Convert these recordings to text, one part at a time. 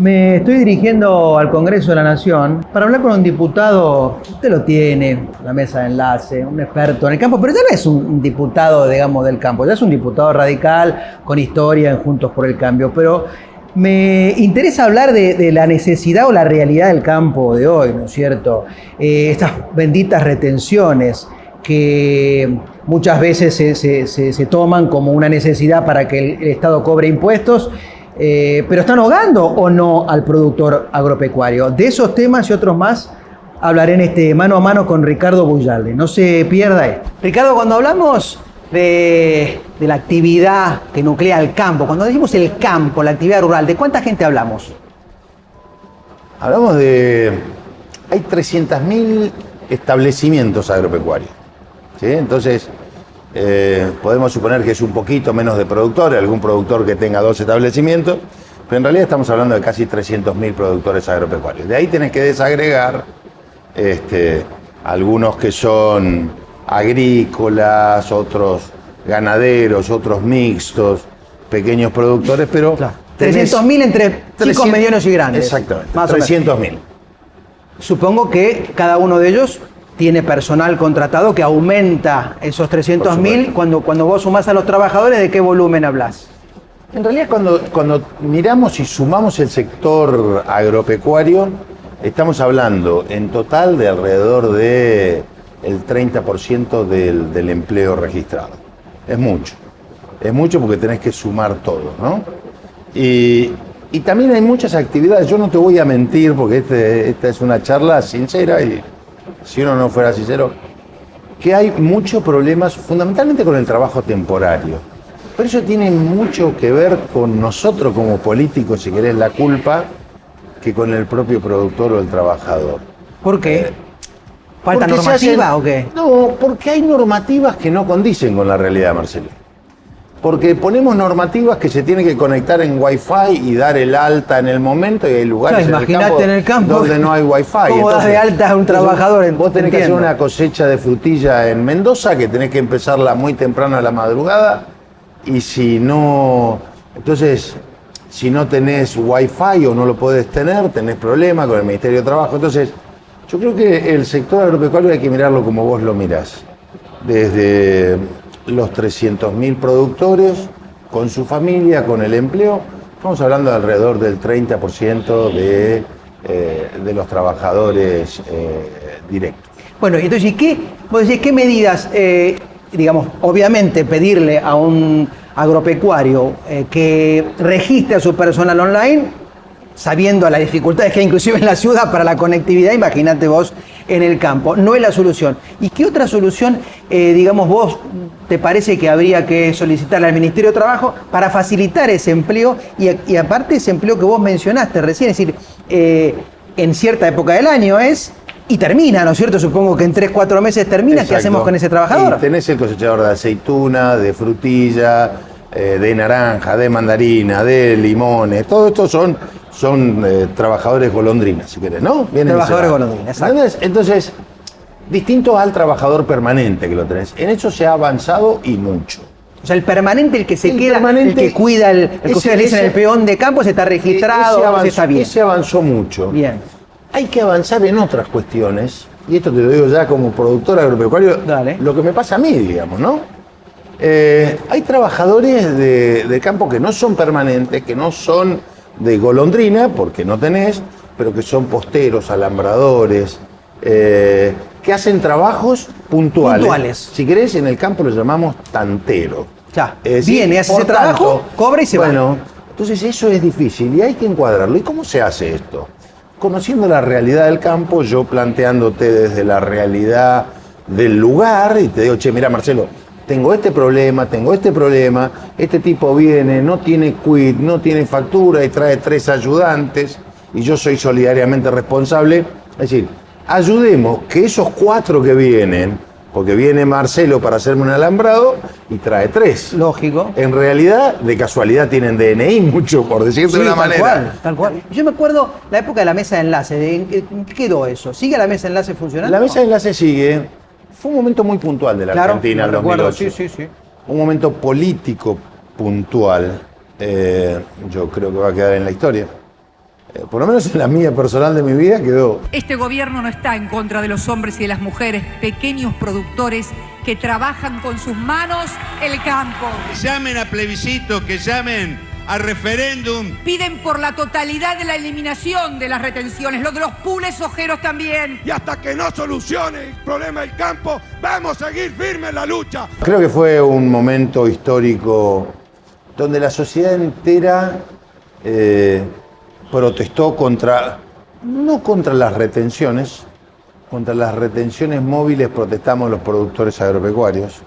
Me estoy dirigiendo al Congreso de la Nación para hablar con un diputado. Usted lo tiene, la mesa de enlace, un experto en el campo, pero ya no es un diputado, digamos, del campo, ya es un diputado radical con historia en Juntos por el Cambio. Pero me interesa hablar de la necesidad o la realidad del campo de hoy, ¿no es cierto? Estas benditas retenciones que muchas veces se toman como una necesidad para que el Estado cobre impuestos. Pero ¿están ahogando o no al productor agropecuario? De esos temas y otros más hablaré en este mano a mano con Ricardo Buyalde. No se pierda esto. Ricardo, cuando hablamos de la actividad que nuclea el campo, cuando decimos el campo, la actividad rural, ¿de cuánta gente hablamos? Hablamos de... Hay 300.000 establecimientos agropecuarios, ¿sí? Entonces... podemos suponer que es un poquito menos de productores, algún productor que tenga 2 establecimientos, pero en realidad estamos hablando de casi 300.000 productores agropecuarios. De ahí tenés que desagregar algunos que son agrícolas, otros ganaderos, otros mixtos, pequeños productores, pero... Claro. 300.000 entre chicos, medianos y grandes. Exactamente, 300.000. Supongo que cada uno de ellos tiene personal contratado que aumenta esos 300.000. Cuando vos sumás a los trabajadores, ¿de qué volumen hablas? En realidad, cuando miramos y sumamos el sector agropecuario, estamos hablando en total de alrededor del 30% del empleo registrado. Es mucho porque tenés que sumar todo, ¿no? Y también hay muchas actividades, yo no te voy a mentir porque esta es una charla sincera y si uno no fuera sincero, que hay muchos problemas fundamentalmente con el trabajo temporario. Pero eso tiene mucho que ver con nosotros como políticos, si querés la culpa, que con el propio productor o el trabajador. ¿Por qué? ¿Falta normativa o qué? No, porque hay normativas que no condicen con la realidad, Marcelo. Porque ponemos normativas que se tienen que conectar en Wi-Fi y dar el alta en el momento, y hay lugares en el campo donde no hay Wi-Fi. ¿Cómo das de alta a un trabajador? Vos tenés que hacer una cosecha de frutilla en Mendoza, que tenés que empezarla muy temprano a la madrugada, y si no... Entonces, si no tenés Wi-Fi o no lo podés tener, tenés problemas con el Ministerio de Trabajo. Entonces, yo creo que el sector agropecuario hay que mirarlo como vos lo mirás. Desde los 300.000 productores, con su familia, con el empleo, estamos hablando de alrededor del 30% de los trabajadores directos. Bueno, entonces, vos decís, ¿qué medidas, digamos, obviamente pedirle a un agropecuario que registre a su personal online, sabiendo las dificultades que hay inclusive en la ciudad para la conectividad, imagínate vos en el campo, no es la solución? ¿Y qué otra solución, digamos, vos te parece que habría que solicitarle al Ministerio de Trabajo para facilitar ese empleo y aparte ese empleo que vos mencionaste recién, es decir, en cierta época del año y termina, ¿no es cierto? Supongo que en 3-4 meses termina. Exacto. ¿Qué hacemos con ese trabajador? Y tenés el cosechador de aceituna, de frutilla, de naranja, de mandarina, de limones, todo esto son trabajadores golondrinas, si querés, ¿no? Trabajadores golondrinas, exacto. Entonces, distinto al trabajador permanente que lo tenés. En eso se ha avanzado y mucho. O sea, el permanente, el que se queda, el que cuida, el que ustedes le dicen el peón de campo, se está registrado, está bien. Ese avanzó mucho. Bien. Hay que avanzar en otras cuestiones, y esto te lo digo ya como productor agropecuario, Dale. Lo que me pasa a mí, digamos, ¿no? Hay trabajadores de campo que no son permanentes, que no son de golondrina, porque no tenés, pero que son posteros, alambradores, que hacen trabajos puntuales. Si querés, en el campo lo llamamos tantero. Ya, viene, hace ese trabajo, cobra y se va. Bueno, entonces eso es difícil y hay que encuadrarlo. ¿Y cómo se hace esto? Conociendo la realidad del campo, yo planteándote desde la realidad del lugar, y te digo, che, mira, Marcelo, tengo este problema, este tipo viene, no tiene quit, no tiene factura y trae 3 ayudantes y yo soy solidariamente responsable. Es decir, ayudemos que esos 4 que vienen, porque viene Marcelo para hacerme un alambrado y trae 3. Lógico. En realidad, de casualidad tienen DNI mucho, por decirlo de una manera. Tal cual. Yo me acuerdo la época de la mesa de enlace. ¿En qué quedó eso? ¿Sigue la mesa de enlace funcionando? La mesa de enlace sigue. Fue un momento muy puntual de la Argentina, el 2008. Sí. Un momento político puntual. Yo creo que va a quedar en la historia. por lo menos en la mía personal de mi vida, quedó. Este gobierno no está en contra de los hombres y de las mujeres, pequeños productores que trabajan con sus manos el campo. Que llamen a plebiscito, que llamen a referéndum. Piden por la totalidad de la eliminación de las retenciones, lo de los pools ojeros también. Y hasta que no solucione el problema del campo, vamos a seguir firmes en la lucha. Creo que fue un momento histórico donde la sociedad entera protestó no contra las retenciones móviles protestamos los productores agropecuarios.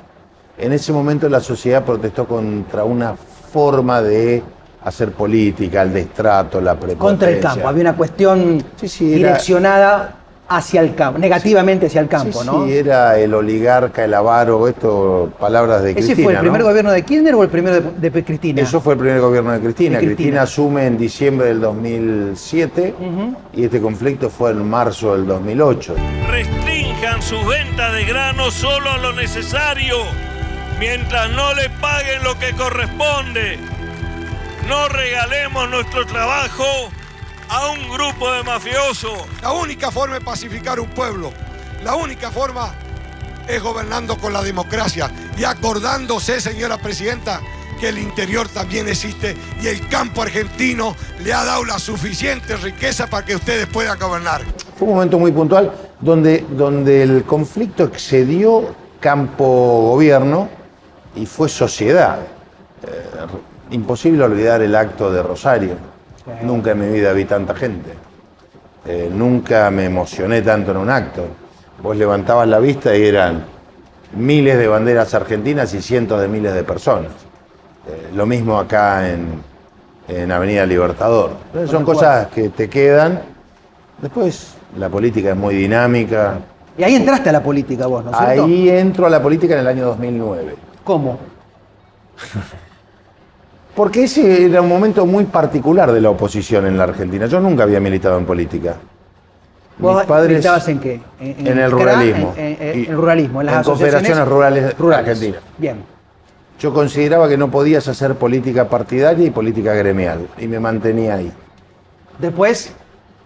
En ese momento la sociedad protestó contra una forma de hacer política, el destrato, la prepotencia. Contra el campo, había una cuestión direccionada hacia el campo, negativamente hacia el campo, ¿no? Sí, era el oligarca, el avaro, palabras de Cristina. ¿Ese fue el primer gobierno de Kirchner o el primero de Cristina? Eso fue el primer gobierno de Cristina. Cristina asume en diciembre del 2007 y este conflicto fue en marzo del 2008. Restrinjan sus ventas de grano solo a lo necesario, mientras no le paguen lo que corresponde. No regalemos nuestro trabajo a un grupo de mafiosos. La única forma de pacificar un pueblo, la única forma es gobernando con la democracia y acordándose, señora presidenta, que el interior también existe y el campo argentino le ha dado la suficiente riqueza para que ustedes puedan gobernar. Fue un momento muy puntual donde el conflicto excedió campo-gobierno y fue sociedad. Imposible olvidar el acto de Rosario. Nunca en mi vida vi tanta gente. Nunca me emocioné tanto en un acto. Vos levantabas la vista y eran miles de banderas argentinas y cientos de miles de personas. Lo mismo acá en Avenida Libertador. Entonces son cosas que te quedan. Después la política es muy dinámica. Y ahí entraste a la política vos, ¿no es cierto? Ahí entro a la política en el año 2009. ¿Cómo? Porque ese era un momento muy particular de la oposición en la Argentina. Yo nunca había militado en política. ¿Vos Mis padres militabas en qué? En el ruralismo. En el ruralismo, en las en confederaciones rurales argentinas. Bien. Yo consideraba que no podías hacer política partidaria y política gremial, y me mantenía ahí. Después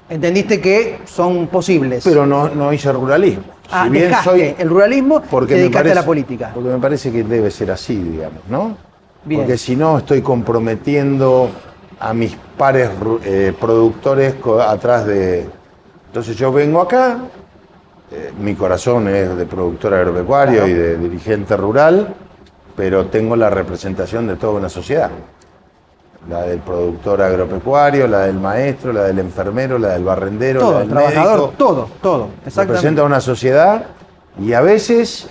entendiste que son posibles. Pero no hice ruralismo. Si bien dejaste el ruralismo y te dedicaste a la política. Porque me parece que debe ser así, digamos, ¿no? Bien. Porque si no, estoy comprometiendo a mis pares productores atrás de... Entonces yo vengo acá, mi corazón es de productor agropecuario y de dirigente rural, pero tengo la representación de toda una sociedad. La del productor agropecuario, la del maestro, la del enfermero, la del barrendero, todo, la del trabajador, médico. todo, exactamente. Representa una sociedad y a veces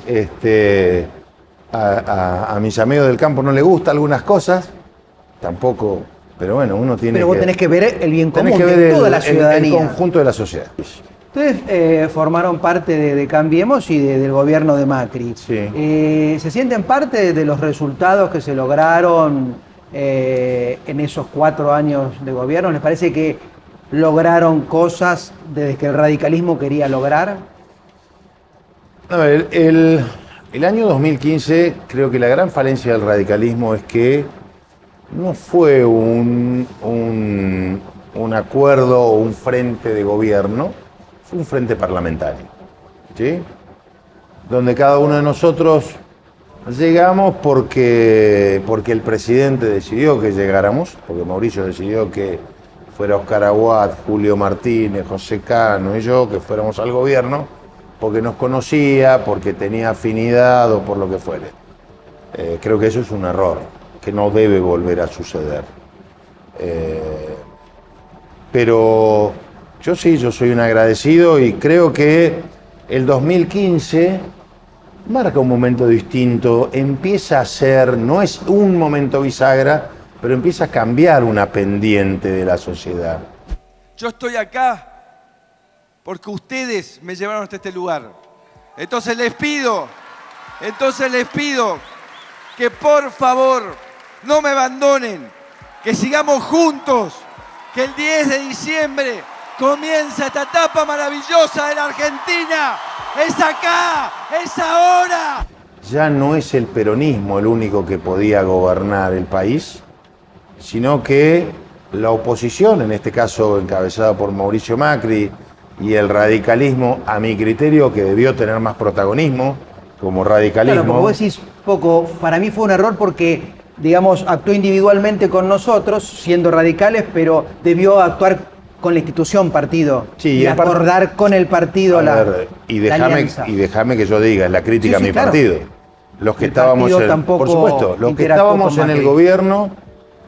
a mis amigos del campo no les gusta algunas cosas, tampoco, pero bueno, uno tiene Pero vos tenés que ver el bien común de toda la ciudadanía. el conjunto de la sociedad. Ustedes formaron parte de Cambiemos y del gobierno de Macri. Sí. ¿Se sienten parte de los resultados que se lograron en esos 4 años de gobierno? ¿Les parece que lograron cosas desde que el radicalismo quería lograr? A ver, el año 2015 creo que la gran falencia del radicalismo es que no fue un acuerdo o un frente de gobierno, fue un frente parlamentario, ¿sí? Donde cada uno de nosotros llegamos porque el presidente decidió que llegáramos, porque Mauricio decidió que fuera Oscar Aguad, Julio Martínez, José Cano y yo, que fuéramos al gobierno, porque nos conocía, porque tenía afinidad o por lo que fuere. Creo que eso es un error, que no debe volver a suceder. Pero yo soy un agradecido y creo que el 2015 marca un momento distinto, empieza a ser, no es un momento bisagra, pero empieza a cambiar una pendiente de la sociedad. Yo estoy acá porque ustedes me llevaron hasta este lugar. Entonces les pido que por favor no me abandonen, que sigamos juntos, que el 10 de diciembre comienza esta etapa maravillosa de la Argentina. Es acá, es ahora. Ya no es el peronismo el único que podía gobernar el país, sino que la oposición, en este caso encabezada por Mauricio Macri, y el radicalismo, a mi criterio, que debió tener más protagonismo como radicalismo. Claro, como vos decís, poco, para mí fue un error porque, digamos, actuó individualmente con nosotros, siendo radicales, pero debió actuar con la institución partido, Sí, y acordar con el partido la alianza. Y déjame que yo diga, es la crítica Sí, sí, a mi claro. partido. Los que El estábamos partido en, tampoco por supuesto, los que interactuó estábamos con en el Macri. gobierno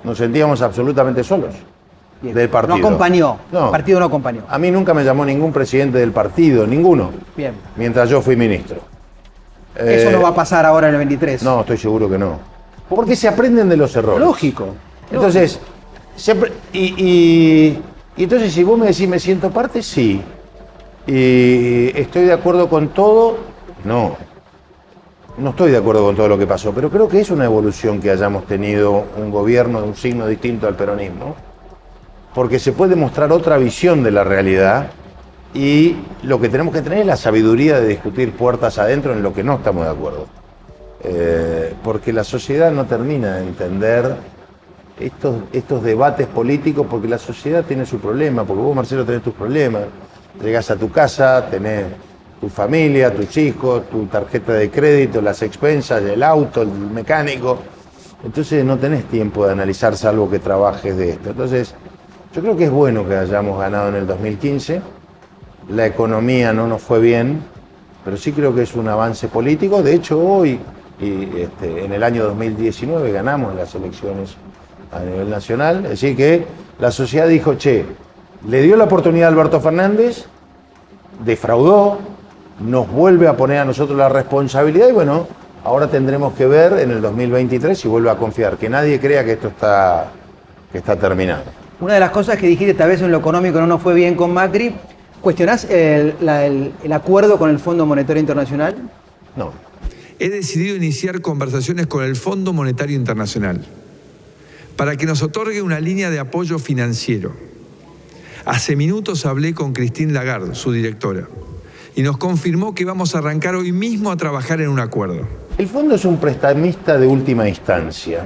nos sentíamos absolutamente solos. Bien. Del partido. No acompañó, No. el partido no acompañó. A mí nunca me llamó ningún presidente del partido, ninguno, Bien. mientras yo fui ministro. Eso no va a pasar ahora en el 23. No, estoy seguro que no. Porque se aprenden de los errores. Lógico. Entonces, y entonces si vos me decís me siento parte, sí. Y estoy de acuerdo con todo, no. No estoy de acuerdo con todo lo que pasó, pero creo que es una evolución que hayamos tenido un gobierno de un signo distinto al peronismo, porque se puede mostrar otra visión de la realidad y lo que tenemos que tener es la sabiduría de discutir puertas adentro en lo que no estamos de acuerdo. Porque la sociedad no termina de entender estos debates políticos, porque la sociedad tiene su problema, porque vos, Marcelo, tenés tus problemas. Llegás a tu casa, tenés tu familia, tus hijos, tu tarjeta de crédito, las expensas, el auto, el mecánico. Entonces no tenés tiempo de analizar salvo que trabajes de esto. Entonces yo creo que es bueno que hayamos ganado en el 2015. La economía no nos fue bien, pero sí creo que es un avance político. De hecho, hoy, en el año 2019, ganamos las elecciones a nivel nacional. Es decir, que la sociedad dijo, che, le dio la oportunidad a Alberto Fernández, defraudó, nos vuelve a poner a nosotros la responsabilidad y bueno, ahora tendremos que ver en el 2023 si vuelve a confiar. Que nadie crea que esto está terminado. Una de las cosas que dijiste, tal vez en lo económico no nos fue bien con Macri, ¿cuestionás el acuerdo con el Fondo Monetario Internacional? No. He decidido iniciar conversaciones con el Fondo Monetario Internacional para que nos otorgue una línea de apoyo financiero. Hace minutos hablé con Christine Lagarde, su directora, y nos confirmó que vamos a arrancar hoy mismo a trabajar en un acuerdo. El fondo es un prestamista de última instancia.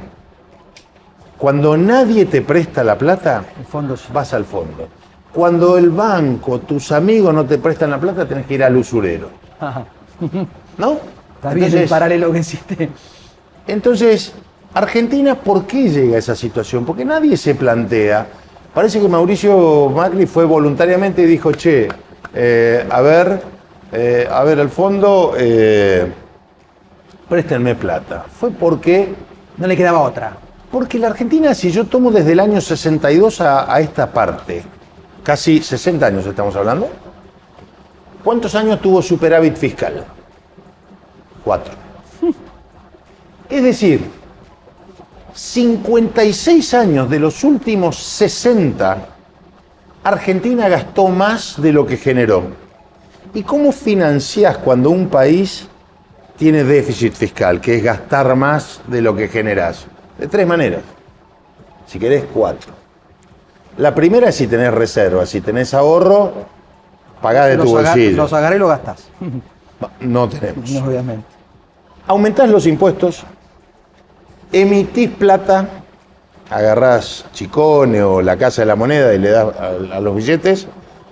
Cuando nadie te presta la plata, El fondo sí. vas al fondo. Cuando el banco, tus amigos no te prestan la plata, tenés que ir al usurero. Ajá. ¿No? Está bien el paralelo que existe. Entonces, Argentina, ¿por qué llega a esa situación? Porque nadie se plantea. Parece que Mauricio Macri fue voluntariamente y dijo, che, a ver, al fondo, préstenme plata. Fue porque No le quedaba otra. Porque la Argentina, si yo tomo desde el año 62 a esta parte, casi 60 años estamos hablando, ¿cuántos años tuvo superávit fiscal? 4. Es decir, 56 años de los últimos 60, Argentina gastó más de lo que generó. ¿Y cómo financiás cuando un país tiene déficit fiscal, que es gastar más de lo que generás? De 3 maneras. Si querés, 4. La primera es si tenés reservas, si tenés ahorro, pagás de tu bolsillo. Los agarré y los gastás. No tenemos. No, obviamente. Aumentás los impuestos, emitís plata, agarrás Chicone o la Casa de la Moneda y le das a los billetes,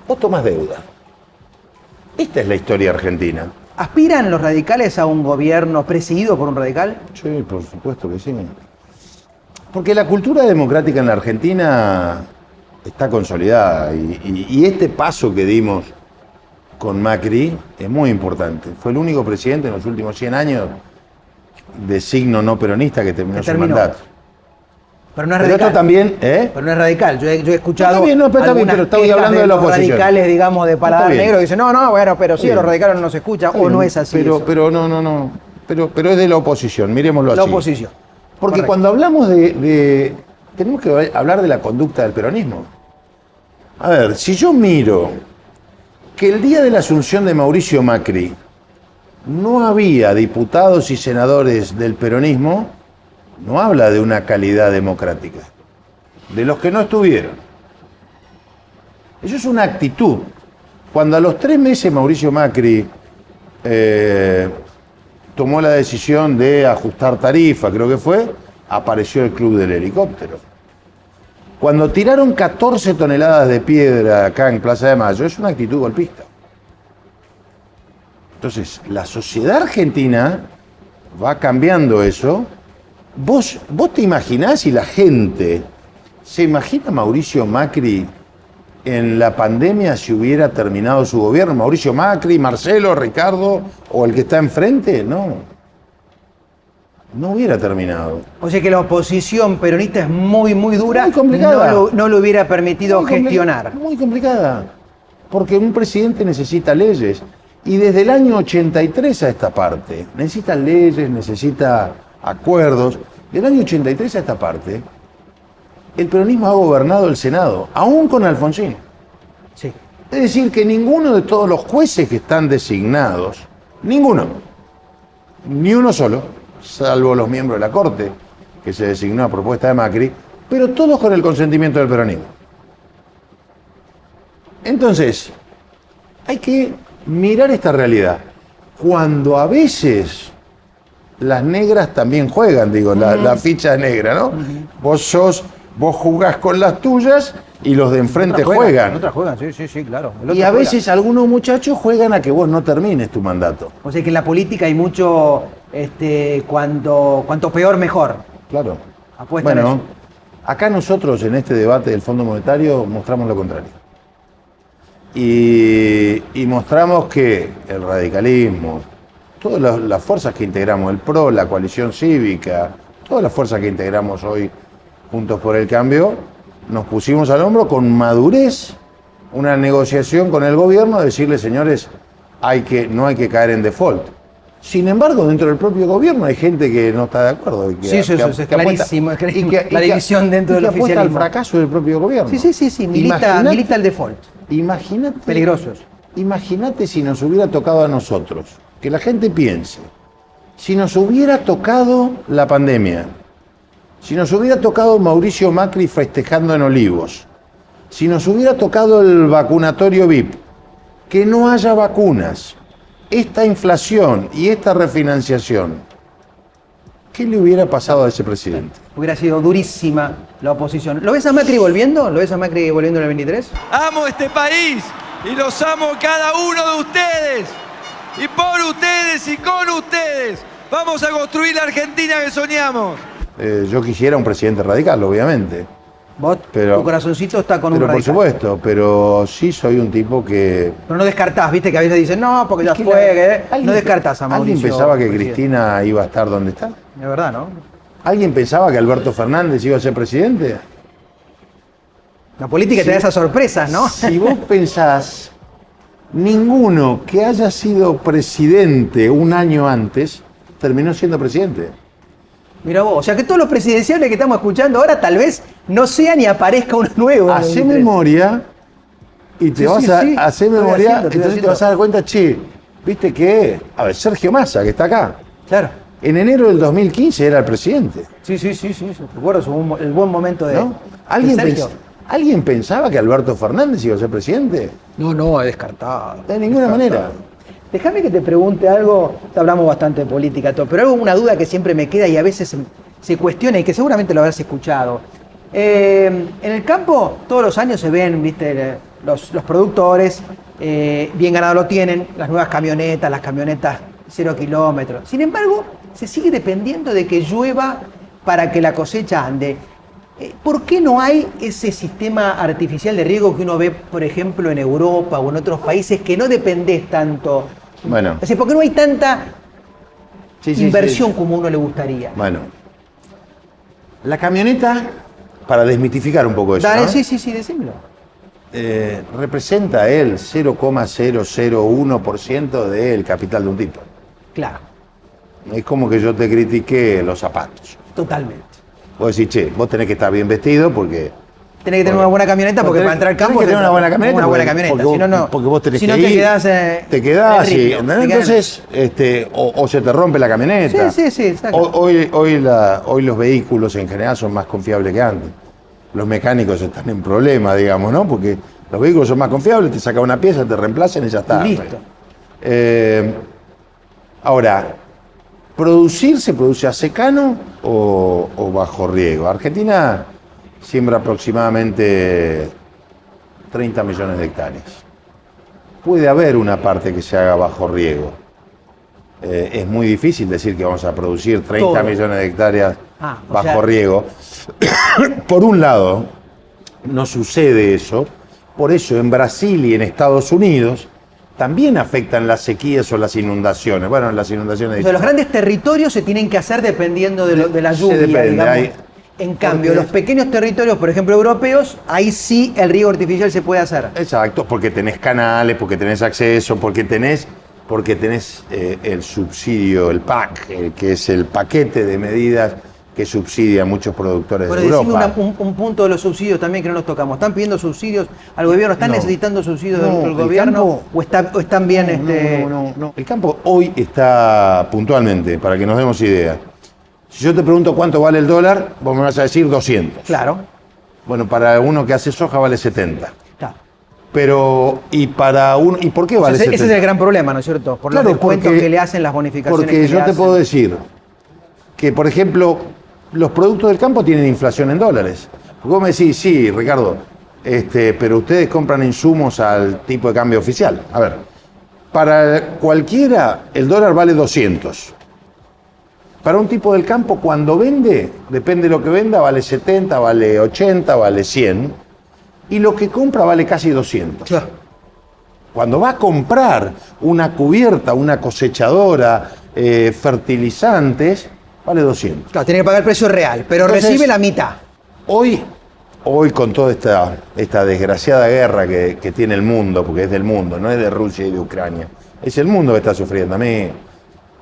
o tomás deuda. Esta es la historia argentina. ¿Aspiran los radicales a un gobierno presidido por un radical? Sí, por supuesto que sí. Porque la cultura democrática en la Argentina está consolidada y este paso que dimos con Macri es muy importante. Fue el único presidente en los últimos 100 años de signo no peronista que terminó su mandato. Pero no es Pero radical. esto también, Pero no es radical. Yo he escuchado. Está bien, no, pero está bien, algunas pero estamos quejas hablando de la los oposición. radicales, digamos, de paladar Está bien. negro, que dicen, no, bueno, pero sí, Está a los bien. radicales no nos escucha, o no es así. Pero, eso. pero no. Pero es de la oposición, miremoslo La así. oposición. Porque Correcto. cuando hablamos tenemos que hablar de la conducta del peronismo. A ver, si yo miro que el día de la asunción de Mauricio Macri no había diputados y senadores del peronismo, no habla de una calidad democrática. De los que no estuvieron. Eso es una actitud. Cuando a los 3 meses Mauricio Macri tomó la decisión de ajustar tarifa, creo que fue, apareció el Club del Helicóptero. Cuando tiraron 14 toneladas de piedra acá en Plaza de Mayo, es una actitud golpista. Entonces, la sociedad argentina va cambiando eso. ¿Vos te imaginás si la gente se imagina a Mauricio Macri en la pandemia si hubiera terminado su gobierno? Mauricio Macri, Marcelo, Ricardo o el que está enfrente, no hubiera terminado. O sea que la oposición peronista es muy, muy dura. Muy complicada. No lo hubiera permitido gestionar. Muy complicada. Porque un presidente necesita leyes. Y desde el año 83 a esta parte, necesita leyes, necesita acuerdos. Del año 83 a esta parte, el peronismo ha gobernado el Senado, aún con Alfonsín. Sí. Es decir, que ninguno de todos los jueces que están designados, ninguno, ni uno solo, salvo los miembros de la Corte, que se designó a propuesta de Macri, pero todos con el consentimiento del peronismo. Entonces, hay que mirar esta realidad. Cuando a veces las negras también juegan, digo, la ficha negra, ¿no? Vos jugás con las tuyas y los de enfrente juegan. Otras juegan, sí, claro. Y a veces algunos muchachos juegan a que vos no termines tu mandato. O sea que en la política hay mucho, cuanto peor, mejor. Claro. Apuesta en Bueno, eso. acá nosotros en este debate del Fondo Monetario mostramos lo contrario. Y mostramos que el radicalismo, todas las fuerzas que integramos, el PRO, la coalición cívica, todas las fuerzas que integramos hoy Juntos por el Cambio, nos pusimos al hombro con madurez una negociación con el gobierno, de decirle, señores, no hay que caer en default. Sin embargo, dentro del propio gobierno hay gente que no está de acuerdo. Y que, Eso es clarísimo, la división dentro del oficialismo. Apuesta al fracaso del propio gobierno. Sí, milita el default. Imagínate. Peligrosos. Imagínate si nos hubiera tocado a nosotros, que la gente piense, si nos hubiera tocado la pandemia, si nos hubiera tocado Mauricio Macri festejando en Olivos, si nos hubiera tocado el vacunatorio VIP, que no haya vacunas, esta inflación y esta refinanciación, ¿qué le hubiera pasado a ese presidente? Hubiera sido durísima la oposición. ¿Lo ves a Macri volviendo? ¿Lo ves a Macri volviendo en el 23? Amo este país y los amo cada uno de ustedes. Y por ustedes y con ustedes vamos a construir la Argentina que soñamos. Yo quisiera un presidente radical, obviamente. Vos, tu corazoncito está con un radical. Por supuesto, pero sí soy un tipo que... Pero no descartás, viste que a veces dicen, no, porque ya fue, no descartás a Mauricio. ¿Alguien pensaba que Cristina iba a estar donde está? De verdad, ¿no? ¿Alguien pensaba que Alberto Fernández iba a ser presidente? La política te da esas sorpresas, ¿no? Si vos pensás, ninguno que haya sido presidente un año antes terminó siendo presidente. Mira vos, o sea que todos los presidenciales que estamos escuchando ahora tal vez no sea ni aparezca uno nuevo. Hacé memoria y te vas a hacer memoria, entonces te vas a dar cuenta, che, ¿viste qué? A ver, Sergio Massa, que está acá. Claro. En enero del 2015 era el presidente. Sí, recuerdo el buen momento de, ¿no? de Sergio. ¿Alguien pensaba que Alberto Fernández iba a ser presidente? No, es descartado. De ninguna manera. Déjame que te pregunte algo, hablamos bastante de política, todo, pero una duda que siempre me queda y a veces se cuestiona y que seguramente lo habrás escuchado. En el campo todos los años se ven, viste, los productores, bien ganado lo tienen, las nuevas camionetas, las camionetas 0 kilómetros. Sin embargo, se sigue dependiendo de que llueva para que la cosecha ande. ¿Por qué no hay ese sistema artificial de riego que uno ve, por ejemplo, en Europa o en otros países que no dependés tanto? Bueno. Es decir, ¿por qué no hay tanta inversión como uno le gustaría? Bueno. La camioneta, para desmitificar un poco eso, Dale, ¿no? sí, decímelo. Representa el 0,001% del capital de un tipo. Claro. Es como que yo te critiqué los zapatos. Totalmente. Vos decís, che, vos tenés que estar bien vestido porque... Tenés que tener una buena camioneta porque para entrar al campo... Tenés que tener una buena camioneta. Una buena camioneta, porque si no, no. Porque vos tenés si que no ir... te quedás... te quedás y... Entonces, o se te rompe la camioneta. Sí, exacto. Hoy los vehículos en general son más confiables que antes. Los mecánicos están en problema, digamos, ¿no? Porque los vehículos son más confiables, te sacan una pieza, te reemplazan y ya está. Listo. Ahora... ¿Se produce a secano o bajo riego? Argentina siembra aproximadamente 30 millones de hectáreas. Puede haber una parte que se haga bajo riego. Es muy difícil decir que vamos a producir 30 Todo. millones de hectáreas o bajo sea, riego. Por un lado, no sucede eso. Por eso en Brasil y en Estados Unidos también afectan las sequías o las inundaciones. Bueno, las inundaciones... O sea, los grandes territorios se tienen que hacer dependiendo de la lluvia, depende, digamos. En cambio, los pequeños territorios, por ejemplo, europeos, ahí sí el riego artificial se puede hacer. Exacto, porque tenés canales, porque tenés acceso, porque tenés el subsidio, el PAC, que es el paquete de medidas que subsidia a muchos productores de Europa. Decime un punto de los subsidios también que no nos tocamos. ¿Están pidiendo subsidios al gobierno? ¿Están necesitando subsidios del gobierno? ¿O están bien? No. El campo hoy está puntualmente, para que nos demos idea. Si yo te pregunto cuánto vale el dólar, vos me vas a decir 200. Claro. Bueno, para uno que hace soja vale 70. Está. Pero, ¿y por qué vale 70? Ese es el gran problema, ¿no es cierto? Por los descuentos que le hacen, las bonificaciones porque que yo te puedo decir que, por ejemplo, los productos del campo tienen inflación en dólares. Vos me decís, sí, Ricardo, pero ustedes compran insumos al tipo de cambio oficial. A ver, para cualquiera el dólar vale 200. Para un tipo del campo, cuando vende, depende de lo que venda, vale 70, vale 80, vale 100. Y lo que compra vale casi 200. Claro. Cuando va a comprar una cubierta, una cosechadora, fertilizantes, vale 200. Claro, tiene que pagar el precio real, pero Entonces, recibe la mitad. Hoy con toda esta desgraciada guerra que tiene el mundo, porque es del mundo, no es de Rusia y de Ucrania, es el mundo que está sufriendo. A mí,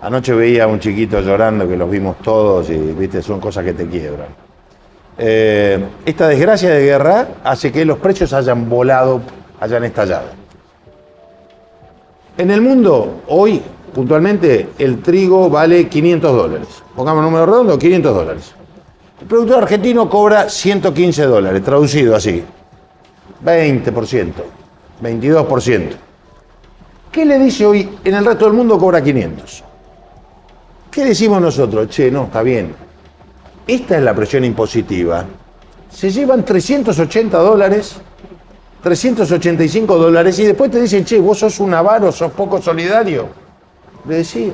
anoche veía a un chiquito llorando, que los vimos todos, y viste, son cosas que te quiebran. Esta desgracia de guerra hace que los precios hayan volado, hayan estallado. En el mundo, hoy, puntualmente, el trigo vale $500. Pongamos un número redondo, $500. El productor argentino cobra $115, traducido así. 20%, 22%. ¿Qué le dice hoy? En el resto del mundo cobra 500. ¿Qué decimos nosotros? Che, no, está bien. Esta es la presión impositiva. Se llevan $380, $385 y después te dicen, che, vos sos un avaro, sos poco solidario. Le decís,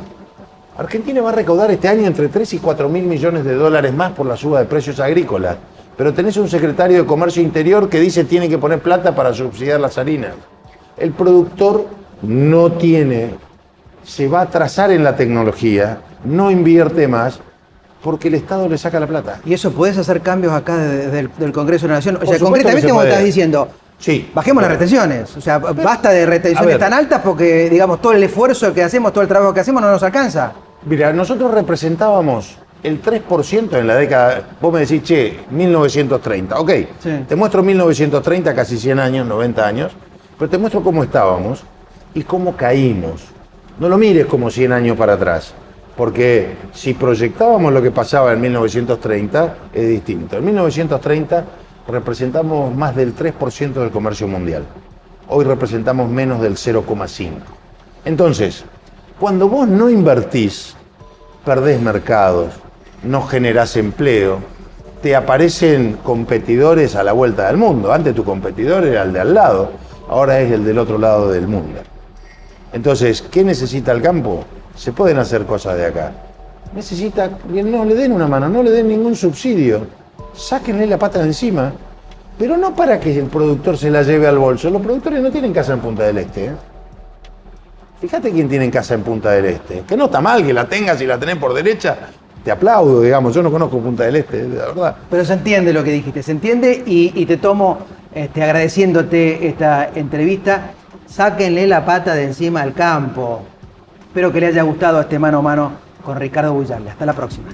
Argentina va a recaudar este año entre 3 y 4 mil millones de dólares más por la suba de precios agrícolas. Pero tenés un secretario de Comercio Interior que dice tiene que poner plata para subsidiar las harinas. El productor no tiene, se va a atrasar en la tecnología, no invierte más, porque el Estado le saca la plata. ¿Y eso podés hacer cambios acá del Congreso de la Nación? O sea, supuesto concretamente que se vos puede. estás diciendo, Sí, bajemos las pero- retenciones. O sea, basta de retenciones ver. tan altas porque, digamos, todo el esfuerzo que hacemos, todo el trabajo que hacemos no nos alcanza. Mira, nosotros representábamos el 3% en la década, vos me decís, che, 1930, ok, Sí. te muestro 1930, casi 100 años, 90 años, pero te muestro cómo estábamos y cómo caímos. No lo mires como 100 años para atrás, porque si proyectábamos lo que pasaba en 1930, es distinto. En 1930 representamos más del 3% del comercio mundial. Hoy representamos menos del 0,5%. Entonces, cuando vos no invertís, perdés mercados, no generás empleo, te aparecen competidores a la vuelta del mundo. Antes tu competidor era el de al lado, ahora es el del otro lado del mundo. Entonces, ¿qué necesita el campo? Se pueden hacer cosas de acá. Necesita que no le den una mano, no le den ningún subsidio. Sáquenle la pata de encima, pero no para que el productor se la lleve al bolso. Los productores no tienen casa en Punta del Este, ¿eh? Fíjate quién tiene casa en Punta del Este. Que no está mal que la tengas y la tenés por derecha. Te aplaudo, digamos. Yo no conozco Punta del Este, la verdad. Pero se entiende lo que dijiste, se entiende y te tomo agradeciéndote esta entrevista. Sáquenle la pata de encima al campo. Espero que le haya gustado este mano a mano con Ricardo Buyarle. Hasta la próxima.